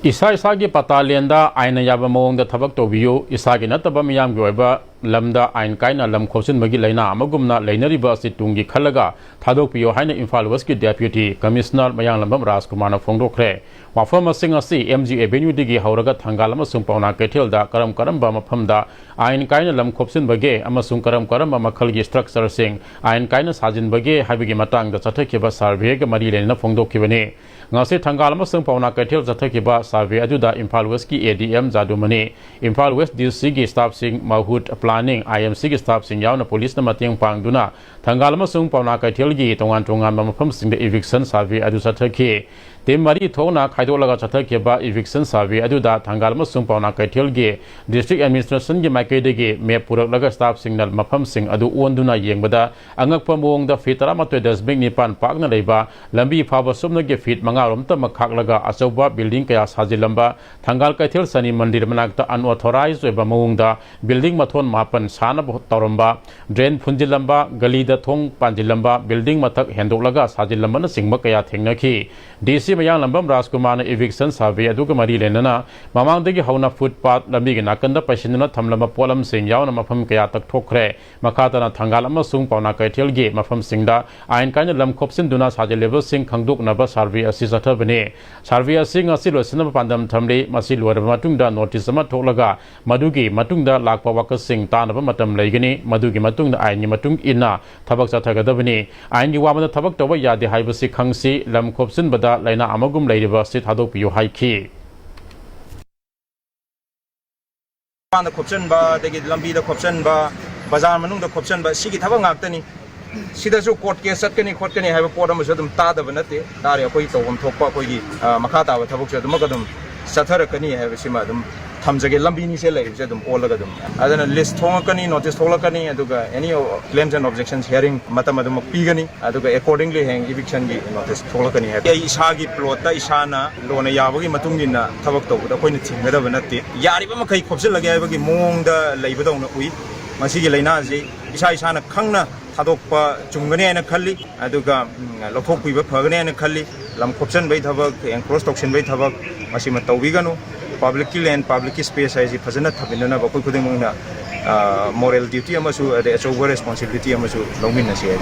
Isa-isagi patalenda aina yaba mawongda thabak tawbiyo isagi nataba miyamgi oiba lamda ain kaina lam khopchinbagi laina amagumna lainariba asi tungi khalaga thadokpiyo haina Imphal West ki Deputy Commissioner Mayanglambam Rajkumarna phongdokre wafam asing asi MG Avenue digi hauraga Thangal amasung Paona keithel da karam-karamba mafamda ain kaina lam khopchinbage amasung karam-karamba makhalgi structure sing ain kaina sajinbage haibigi matangda chathakhiba survey ga mari lena phongdokhibani ngase Thangal amasung Paona keithel chathakhiba survey aduda Imphal West ki ADM Jadumani Imphal West DC gi staff sing mahut planning IMC gi staff sing yauna police na mateng pangduna Thangal amasung Paona keithel gi tongan-tongan mafam sing da eviction survey adu chathakhi Tim Mari Thona Kaidolaga Chathakeba eviction survey aduda Thangal amasung Paona keithel gi district administration gi maikaidegi map puraklaga staff signal mafam sing adu onduna yengbada angakpa mawongda feet 12 dasbing nipan pakna leiba lambi faoba supnagi feet 5 romtamak khaklaga achouba building kaya sijinlamle Thangal keithel sani mandir manakta unauthorized oiba mawongda building mathon mapan sana tawramba drain phunjillamba galida thong panjillamba building mathak hendoklaga sijinlamba na singma kaya thengnaki DC Mayanglambam Rajkumarna eviction survey aduga mari lenana mamangdagi hauna footpath lambi gi nakanda pasinuna thamlama polam sing yauna mafam kaya tak thokre makhatana Thangal amasung Paona keithel gi mafam singda ain kaina lam khopsin duna saje level sing khangduk naba survey asi sathabane survey asing asi losina pandam thamle masi loraba matungda notice ama thoklaga madugi matungda lakpa wakas sing tanaba matam leigani madugi matungda aini matung ina thabak chathagadabani aini wamada thabak tawa yade haibasi khangsi lam khopsin bada laina amagum leiriba si thadokpiyo haiki da khopchanba dagi lambi da khopchanba bazar manung da khopchanba sigi thaba ngaktani sida su court case satkani khotkani haiba port am sadum tadaba nate tare akoi tawam thokpa koi gi makha ta ba thabuk sadum kadum satharakani haiba sima dum thamjage lambi ni se lai sadum olaga dum adana list thongakani notice tholakani aduga any claims and objections hearing matam adum pigani aduga accordingly hang eviction gi notice tholakani hai isa gi plot ta isana lona yabagi matungina thabak to da koina thingada banate yariba makai khopsil lage haiba gi mong da leibadong na ui masi gi laina ji isa isana khangna thadokpa chungani ana khalli aduga lothokpiba phagani ana khalli lam khopsan bai thabak encroach toxin bai thabak masi ma tawbiganu public land public space hai ji phajana thabinana ba koi khudingna moral duty amasu achouba responsibility amasu longmin na se